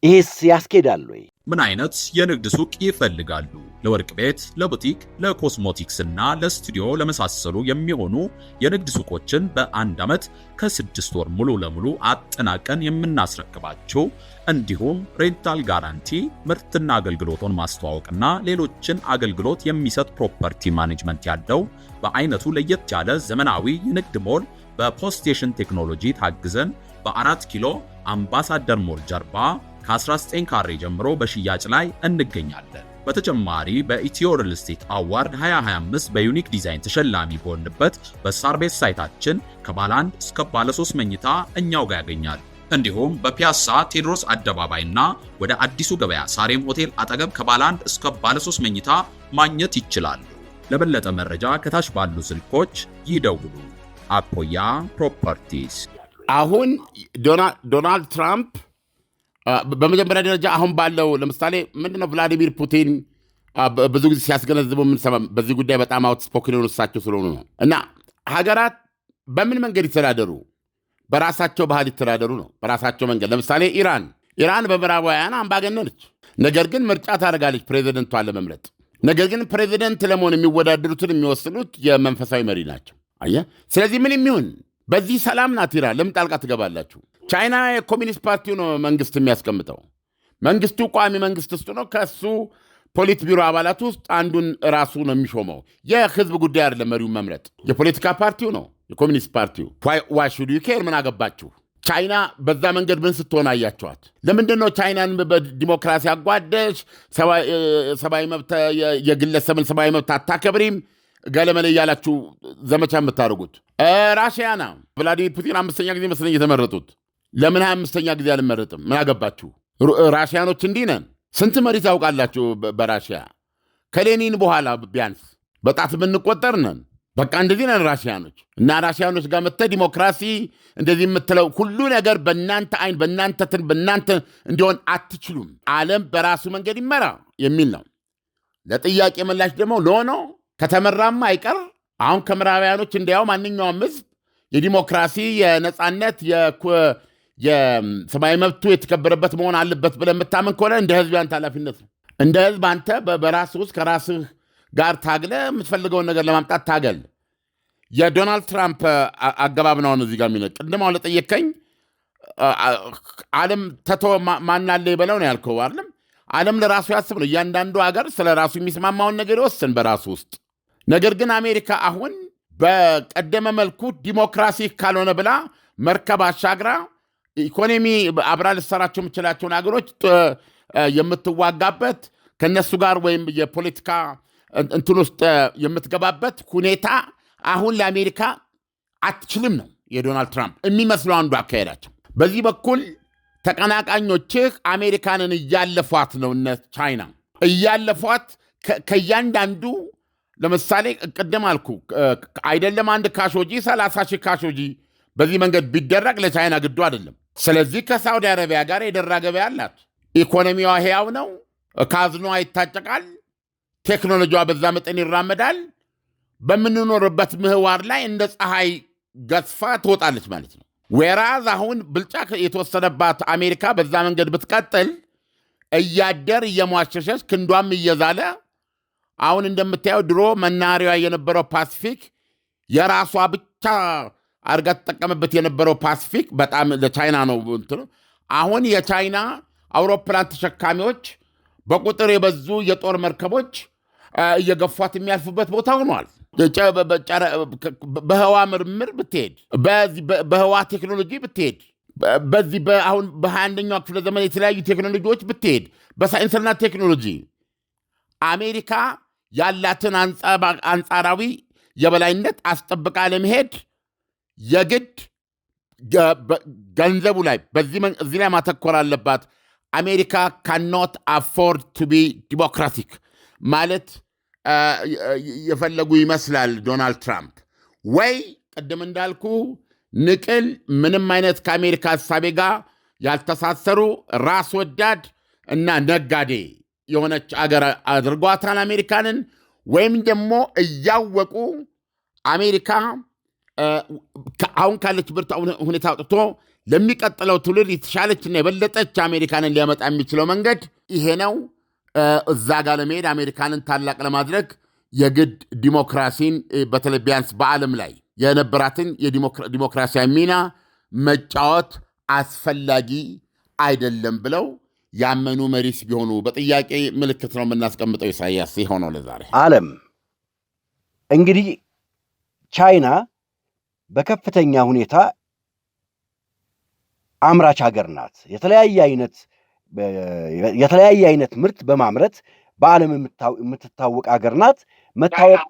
ይሄስ ያስኬዳል ወይ? ምን አይነት የንግድ ሱቅ ይፈልጋሉ? ለወርቅ ቤት፣ ለቡቲክ፣ ለኮስሞቲክስ እና ለስቱዲዮ ለመሳሰሉ የሚሆኑ የንግድ ሱቆችን በአንድ ዓመት ከ6 ወር ሙሉ ለሙሉ አጠናቀን የምናስረክባችሁ እንዲሁም ሬንታል ጋራንቲ፣ ምርትና አገልግሎቱን ማስተዋወቅና ሌሎችን አገልግሎት የሚሰጥ ፕሮፐርቲ ማኔጅመንት ያለው በአይነቱ ለየት ያለ ዘመናዊ የንግድ ሞል በፖስቴሽን ቴክኖሎጂ ታግዘን በ4 ኪሎ አምባሳደር ሞል ጀርባ ከ19 ካሬ ጀምሮ በሽያጭ ላይ እንገኛለን። በተጨማሪ በኢትዮ ሪል ስቴት አዋርድ 2025 በዩኒክ ዲዛይን ተሸላሚ በሆንበት በሳር ቤት ሳይታችን ከባለ 1 እስከ ባለ 3 መኝታ እኛው ጋር ያገኛሉ። እንዲሁም በፒያሳ ቴዎድሮስ አደባባይና ወደ አዲሱ ገበያ ሳሬም ሆቴል አጠገብ ከባለ 1 እስከ ባለ 3 መኝታ ማግኘት ይችላሉ። ለበለጠ መረጃ ከታች ባሉ ስልኮች ይደውሉ። አፖያ ፕሮፐርቲስ። አሁን ዶናልድ ትራምፕ በመጀመሪያ ደረጃ አሁን ባለው ለምሳሌ ምንድነው ቭላዲሚር ፑቲን ብዙ ጊዜ ሲያስገነዝበው የምንሰማ በዚህ ጉዳይ በጣም አውትስፖክን የሆኑ እሳቸው ስለሆኑ ነው። እና ሀገራት በምን መንገድ ይተዳደሩ? በራሳቸው ባህል ይተዳደሩ ነው። በራሳቸው መንገድ ለምሳሌ ኢራን በምዕራባውያን አምባገነነች። ነገር ግን ምርጫ ታደርጋለች ፕሬዚደንቷን ለመምረጥ። ነገር ግን ፕሬዚደንት ለመሆን የሚወዳደሩትን የሚወስኑት የመንፈሳዊ መሪ ናቸው። አየህ። ስለዚህ ምን የሚሆን በዚህ ሰላም ናት ኢራን። ለምን ጣልቃ ትገባላችሁ? ቻይና የኮሚኒስት ፓርቲው ነው መንግስት የሚያስቀምጠው። መንግስቱ ቋሚ መንግስት ውስጥ ነው። ከሱ ፖሊት ቢሮ አባላት ውስጥ አንዱን ራሱ ነው የሚሾመው። የህዝብ ጉዳይ አይደለም መሪውን መምረጥ፣ የፖለቲካ ፓርቲው ነው የኮሚኒስት ፓርቲው። ዋይ ሹድ ዩ ኬር? ምን አገባችሁ? ቻይና በዛ መንገድ ምን ስትሆን አያቸዋት? ለምንድን ነው ቻይናን በዲሞክራሲ አጓደሽ፣ ሰብአዊ መብት የግለሰብን ሰብአዊ መብት አታከብሪም ገለመለ እያላችሁ ዘመቻ የምታደርጉት? ራሽያና ቭላዲሚር ፑቲን 5ኛ ጊዜ መስለኝ የተመረጡት። ለምን 25ኛ ጊዜ አልመረጥም? ምን አገባችሁ? ራሽያኖች እንዲህ ነን። ስንት መሪ ታውቃላችሁ በራሽያ? ከሌኒን በኋላ ቢያንስ በጣት የምንቆጠር ነን። በቃ እንደዚህ ነን ራሽያኖች። እና ራሽያኖች ጋር መጥተህ ዲሞክራሲ እንደዚህ የምትለው ሁሉ ነገር በእናንተ አይን በእናንተ እንዲሆን አትችሉም። ዓለም በራሱ መንገድ ይመራ የሚል ነው። ለጥያቄ ምላሽ ደግሞ ለሆኖ ከተመራማ አይቀር አሁን ከምዕራባውያኖች እንዲያው ማንኛውም ህዝብ የዲሞክራሲ የነፃነት የሰብአዊ መብቱ የተከበረበት መሆን አለበት ብለህ የምታምን ከሆነ እንደ ህዝብ ያንተ ኃላፊነት ነው። እንደ ህዝብ አንተ በራስህ ውስጥ ከራስህ ጋር ታግለ የምትፈልገውን ነገር ለማምጣት ታገል። የዶናልድ ትራምፕ አገባብ ነው እዚህ ጋር የሚነቅ ቅድም አሁን ለጠየቀኝ ዓለም ተቶ ማናለ ይበለው ነው ያልከው አይደለም? ዓለም ለራሱ ያስብ ነው። እያንዳንዱ ሀገር ስለ ራሱ የሚስማማውን ነገር ይወስን በራሱ ውስጥ። ነገር ግን አሜሪካ አሁን በቀደመ መልኩ ዲሞክራሲ ካልሆነ ብላ መርከብ አሻግራ ኢኮኖሚ አብራ ልትሰራቸው የምችላቸውን ሀገሮች የምትዋጋበት ከነሱ ጋር ወይም የፖለቲካ እንትን ውስጥ የምትገባበት ሁኔታ አሁን ለአሜሪካ አትችልም ነው የዶናልድ ትራምፕ የሚመስለው አንዱ አካሄዳቸው። በዚህ በኩል ተቀናቃኞችህ አሜሪካንን እያለፏት ነው። እነ ቻይና እያለፏት ከእያንዳንዱ ለምሳሌ ቅድም አልኩ አይደለም 1 ካሾጂ 30 ሺህ ካሾጂ በዚህ መንገድ ቢደረግ ለቻይና ግዱ አይደለም። ስለዚህ ከሳውዲ አረቢያ ጋር የደራ ገበያ አላት። ኢኮኖሚዋ ሕያው ነው። ካዝኗ ይታጨቃል። ቴክኖሎጂዋ በዛ መጠን ይራመዳል። በምንኖርበት ምህዋር ላይ እንደ ፀሐይ ገዝፋ ትወጣለች ማለት ነው። ወራዝ አሁን ብልጫ የተወሰነባት አሜሪካ በዛ መንገድ ብትቀጥል እያደር እየሟሸሸች ክንዷም እየዛለ አሁን እንደምታየው ድሮ መናሪያ የነበረው ፓሲፊክ የራሷ ብቻ አርጋ ተጠቀመበት የነበረው ፓሲፊክ በጣም ለቻይና ነው እንትኑ። አሁን የቻይና አውሮፕላን ተሸካሚዎች በቁጥር የበዙ የጦር መርከቦች እየገፏት የሚያልፉበት ቦታ ሆኗል። በህዋ ምርምር ብትሄድ፣ በህዋ ቴክኖሎጂ ብትሄድ፣ በዚህ አሁን በ21ኛው ክፍለ ዘመን የተለያዩ ቴክኖሎጂዎች ብትሄድ፣ በሳይንስና ቴክኖሎጂ አሜሪካ ያላትን አንጻራዊ የበላይነት አስጠብቃ ለመሄድ የግድ ገንዘቡ ላይ እዚህ ላይ ማተኮር አለባት። አሜሪካ ካኖት አፎርድ ቱ ቢ ዲሞክራቲክ ማለት የፈለጉ ይመስላል ዶናልድ ትራምፕ። ወይ ቅድም እንዳልኩ ንቅል ምንም አይነት ከአሜሪካ ሀሳቤ ጋር ያልተሳሰሩ ራስ ወዳድ እና ነጋዴ የሆነች አገር አድርጓታል አሜሪካንን። ወይም ደግሞ እያወቁ አሜሪካ አሁን ካለችበት ሁኔታ አውጥቶ ለሚቀጥለው ትውልድ የተሻለችና የበለጠች አሜሪካንን ሊያመጣ የሚችለው መንገድ ይሄ ነው። እዛ ጋር ለመሄድ አሜሪካንን ታላቅ ለማድረግ የግድ ዲሞክራሲን በተለይ ቢያንስ በዓለም ላይ የነበራትን የዲሞክራሲያዊ ሚና መጫወት አስፈላጊ አይደለም ብለው ያመኑ መሪስ ቢሆኑ በጥያቄ ምልክት ነው የምናስቀምጠው። ኢሳያስ የሆነው ለዛሬ ዓለም እንግዲህ ቻይና በከፍተኛ ሁኔታ አምራች ሀገር ናት። የተለያየ አይነት ምርት በማምረት በዓለም የምትታወቅ ሀገር ናት። መታወቅ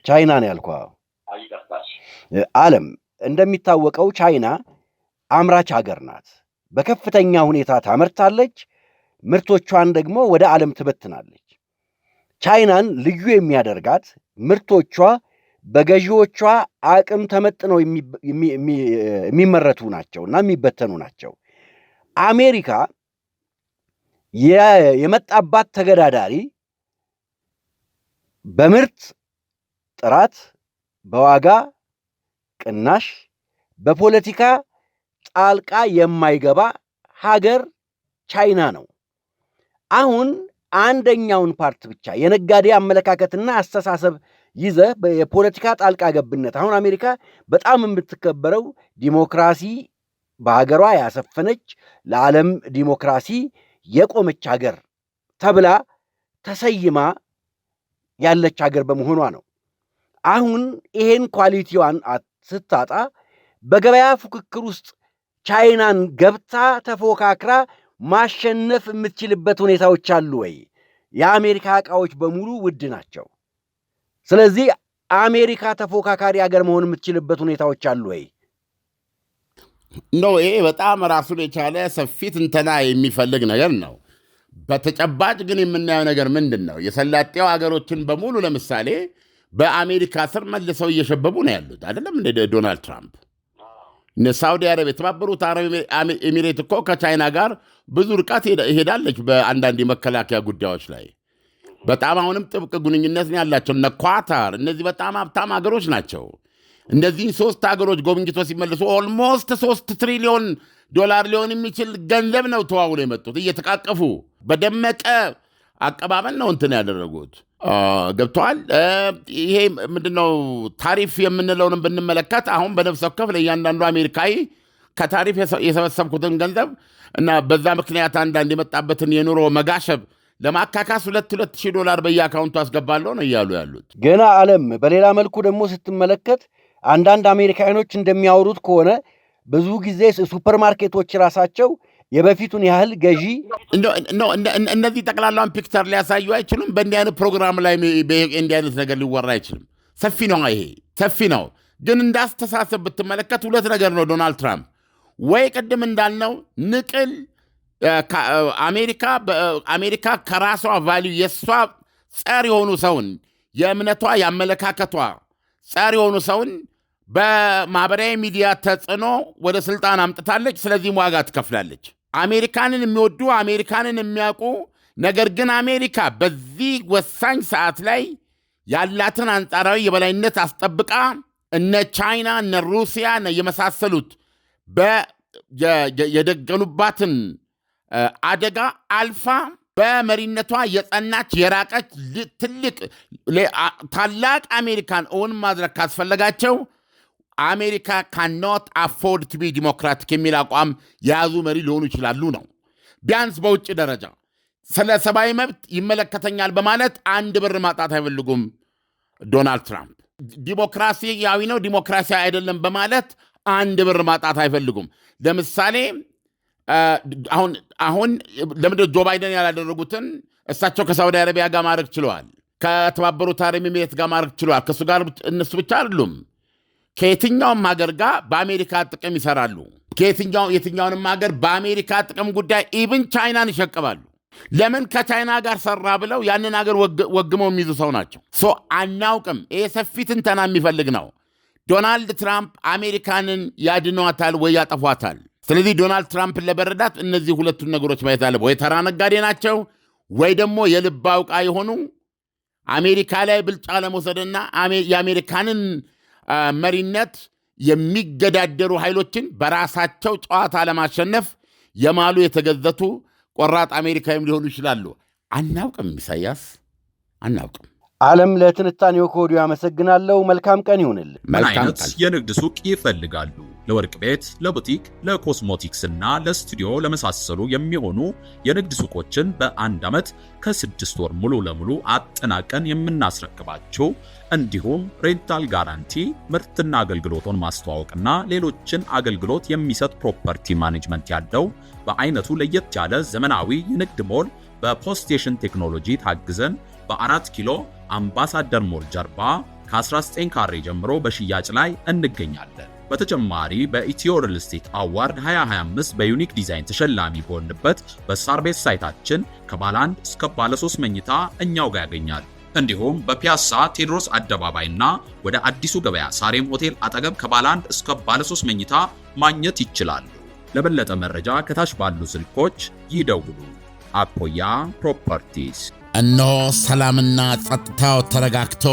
ቻይና ነው ያልኩህ። ዓለም እንደሚታወቀው ቻይና አምራች ሀገር ናት። በከፍተኛ ሁኔታ ታመርታለች። ምርቶቿን ደግሞ ወደ ዓለም ትበትናለች። ቻይናን ልዩ የሚያደርጋት ምርቶቿ በገዢዎቿ አቅም ተመጥነው የሚመረቱ ናቸውና የሚበተኑ ናቸው። አሜሪካ የመጣባት ተገዳዳሪ በምርት ጥራት፣ በዋጋ ቅናሽ፣ በፖለቲካ ጣልቃ የማይገባ ሀገር ቻይና ነው። አሁን አንደኛውን ፓርት ብቻ የነጋዴ አመለካከትና አስተሳሰብ ይዘህ የፖለቲካ ጣልቃ ገብነት አሁን አሜሪካ በጣም የምትከበረው ዲሞክራሲ በሀገሯ ያሰፈነች ለዓለም ዲሞክራሲ የቆመች ሀገር ተብላ ተሰይማ ያለች ሀገር በመሆኗ ነው። አሁን ይሄን ኳሊቲዋን ስታጣ በገበያ ፉክክር ውስጥ ቻይናን ገብታ ተፎካክራ ማሸነፍ የምትችልበት ሁኔታዎች አሉ ወይ? የአሜሪካ ዕቃዎች በሙሉ ውድ ናቸው። ስለዚህ አሜሪካ ተፎካካሪ ሀገር መሆን የምትችልበት ሁኔታዎች አሉ ወይ? ይሄ በጣም ራሱን የቻለ ሰፊ ትንተና የሚፈልግ ነገር ነው። በተጨባጭ ግን የምናየው ነገር ምንድን ነው? የሰላጤው ሀገሮችን በሙሉ ለምሳሌ በአሜሪካ ስር መልሰው እየሸበቡ ነው ያሉት አይደለም እንደ ዶናልድ ትራምፕ። ሳውዲ አረቢያ፣ የተባበሩት አረብ ኤሚሬት እኮ ከቻይና ጋር ብዙ ርቀት ሄዳለች በአንዳንድ የመከላከያ ጉዳዮች ላይ። በጣም አሁንም ጥብቅ ግንኙነት ያላቸው እነ ኳታር፣ እነዚህ በጣም ሀብታም ሀገሮች ናቸው። እነዚህን 3 ሀገሮች ጎብኝቶ ሲመልሱ ኦልሞስት $3 ትሪሊዮን ሊሆን የሚችል ገንዘብ ነው ተዋውሎ የመጡት። እየተቃቀፉ በደመቀ አቀባበል ነው እንትን ያደረጉት። ገብተዋል። ይሄ ምንድነው ታሪፍ የምንለውንም ብንመለከት አሁን በነፍስ ወከፍ ለእያንዳንዱ አሜሪካዊ ከታሪፍ የሰበሰብኩትን ገንዘብ እና በዛ ምክንያት አንዳንድ የመጣበትን የኑሮ መጋሸብ ለማካካስ $2,000 በየአካውንቱ አስገባለሁ ነው እያሉ ያሉት። ገና ዓለም በሌላ መልኩ ደግሞ ስትመለከት አንዳንድ አሜሪካኖች እንደሚያወሩት ከሆነ ብዙ ጊዜ ሱፐርማርኬቶች ራሳቸው የበፊቱን ያህል ገዢ እነዚህ ጠቅላላውን ፒክቸር ሊያሳዩ አይችሉም። በእንዲህ አይነት ፕሮግራም ላይ እንዲህ አይነት ነገር ሊወራ አይችልም። ሰፊ ነው፣ ይሄ ሰፊ ነው። ግን እንዳስተሳሰብ ብትመለከት 2 ነገር ነው ዶናልድ ትራምፕ። ወይ ቅድም እንዳልነው ንቅል አሜሪካ ከራሷ ቫልዩ የእሷ ጸር የሆኑ ሰውን የእምነቷ የአመለካከቷ ጸር የሆኑ ሰውን በማህበራዊ ሚዲያ ተጽዕኖ ወደ ስልጣን አምጥታለች። ስለዚህም ዋጋ ትከፍላለች። አሜሪካንን የሚወዱ አሜሪካንን የሚያውቁ ነገር ግን አሜሪካ በዚህ ወሳኝ ሰዓት ላይ ያላትን አንጻራዊ የበላይነት አስጠብቃ እነ ቻይና እነ ሩሲያ የመሳሰሉት የደገኑባትን አደጋ አልፋ በመሪነቷ የጸናች የራቀች ታላቅ አሜሪካን እውን ማድረግ ካስፈለጋቸው አሜሪካ ካኖት አፎርድ ቱ ቢ ዲሞክራቲክ የሚል አቋም የያዙ መሪ ሊሆኑ ይችላሉ ነው። ቢያንስ በውጭ ደረጃ ስለ ሰብአዊ መብት ይመለከተኛል በማለት 1 ብር ማጣት አይፈልጉም ዶናልድ ትራምፕ። ዲሞክራሲያዊ ነው ዲሞክራሲያዊ አይደለም በማለት 1 ብር ማጣት አይፈልጉም። ለምሳሌ አሁን ለምንድን ጆ ባይደን ያላደረጉትን እሳቸው ከሳውዲ አረቢያ ጋር ማድረግ ችለዋል። ከተባበሩት አረብ ኤሚሬት ጋር ማድረግ ችለዋል። ከእሱ ጋር እነሱ ብቻ አይደሉም። ከየትኛውም ሀገር ጋር በአሜሪካ ጥቅም ይሰራሉ። የትኛውንም ሀገር በአሜሪካ ጥቅም ጉዳይ ኢቭን ቻይናን ይሸቅባሉ። ለምን ከቻይና ጋር ሰራ ብለው ያንን ሀገር ወግመው የሚይዙ ሰው ናቸው። አናውቅም። ይሄ ሰፊ ትንተና የሚፈልግ ነው። ዶናልድ ትራምፕ አሜሪካንን ያድኗታል ወይ ያጠፏታል? ስለዚህ ዶናልድ ትራምፕን ለመረዳት እነዚህ ሁለቱን ነገሮች ማየት አለ። ወይ ተራ ነጋዴ ናቸው ወይ ደግሞ የልብ አውቃ የሆኑ አሜሪካ ላይ ብልጫ ለመውሰድና የአሜሪካንን መሪነት የሚገዳደሩ ኃይሎችን በራሳቸው ጨዋታ ለማሸነፍ የማሉ የተገዘቱ ቆራጥ አሜሪካዊም ሊሆኑ ይችላሉ። አናውቅም። ኢሳያስ አናውቅም። ዓለም ለትንታኔው ከወዲሁ አመሰግናለሁ። መልካም ቀን ይሁንልን። ምን አይነት የንግድ ሱቅ ይፈልጋሉ? ለወርቅ ቤት፣ ለቡቲክ፣ ለኮስሞቲክስ እና ለስቱዲዮ ለመሳሰሉ የሚሆኑ የንግድ ሱቆችን በ1 ዓመት ከ6 ወር ሙሉ ለሙሉ አጠናቀን የምናስረክባችሁ እንዲሁም ሬንታል ጋራንቲ፣ ምርትና አገልግሎቱን ማስተዋወቅና ሌሎችን አገልግሎት የሚሰጥ ፕሮፐርቲ ማኔጅመንት ያለው በአይነቱ ለየት ያለ ዘመናዊ የንግድ ሞል በፖስቴሽን ቴክኖሎጂ ታግዘን በ4 ኪሎ አምባሳደር ሞል ጀርባ ከ19 ካሬ ጀምሮ በሽያጭ ላይ እንገኛለን። በተጨማሪ በኢትዮ ሪል ስቴት አዋርድ 2025 በዩኒክ ዲዛይን ተሸላሚ በሆንበት በሳር ቤት ሳይታችን ከባለ 1 እስከ ባለ 3 መኝታ እኛው ጋር ያገኛሉ። እንዲሁም በፒያሳ ቴዎድሮስ አደባባይና ወደ አዲሱ ገበያ ሳሬም ሆቴል አጠገብ ከባለ 1 እስከ ባለ 3 መኝታ ማግኘት ይችላሉ። ለበለጠ መረጃ ከታች ባሉ ስልኮች ይደውሉ። አፖያ ፕሮፐርቲስ። እነሆ ሰላምና ጸጥታው ተረጋግቶ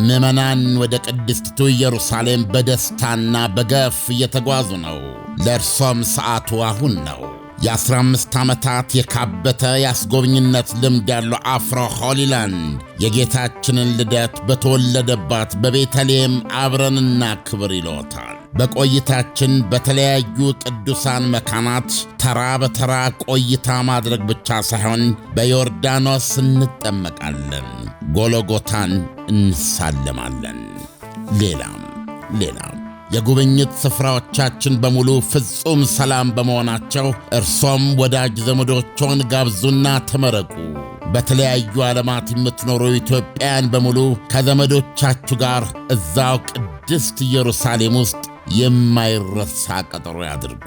ምዕመናን ወደ ቅድስቲቱ ኢየሩሳሌም በደስታና በገፍ እየተጓዙ ነው። ለእርሶም ሰዓቱ አሁን ነው። የ15 ዓመታት የካበተ የአስጎብኝነት ልምድ ያለው አፍሮ ሆሊላንድ የጌታችንን ልደት በተወለደባት በቤተልሔም አብረንና ክብር ይሎታል። በቆይታችን በተለያዩ ቅዱሳን መካናት ተራ በተራ ቆይታ ማድረግ ብቻ ሳይሆን በዮርዳኖስ እንጠመቃለን፣ ጎሎጎታን እንሳለማለን። ሌላም የጉብኝት ስፍራዎቻችን በሙሉ ፍጹም ሰላም በመሆናቸው እርሶም ወዳጅ ዘመዶችዎን ጋብዙና ተመረቁ። በተለያዩ ዓለማት የምትኖሩ ኢትዮጵያውያን በሙሉ ከዘመዶቻችሁ ጋር እዛው ቅድስት ኢየሩሳሌም ውስጥ የማይረሳ ቀጠሮ ያድርጉ።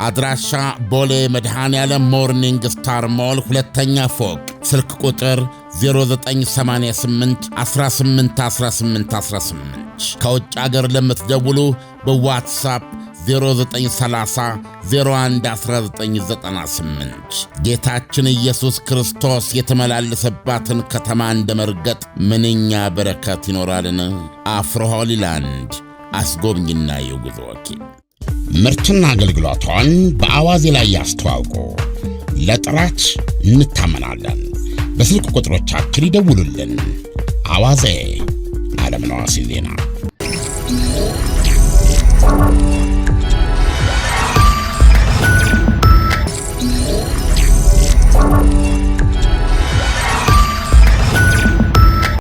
አድራሻ ቦሌ መድኃኔዓለም ሞርኒንግ ስታር ሞል 2ኛ ፎቅ፣ ስልክ ቁጥር 0988 181818። ከውጭ አገር ለምትደውሉ በዋትሳፕ 0930 011998። ጌታችን ኢየሱስ ክርስቶስ የተመላለሰባትን ከተማ እንደ መርገጥ ምንኛ በረከት ይኖራልን! አፍሮ ሆሊላንድ አስጎብኝና የጉዞ ወኪል። ምርትና አገልግሎቷን በአዋዜ ላይ ያስተዋውቁ። ለጥራች እንታመናለን። በስልክ ቁጥሮቻችን ይደውሉልን። አዋዜ ዓለምነህ ዋሴ ዜና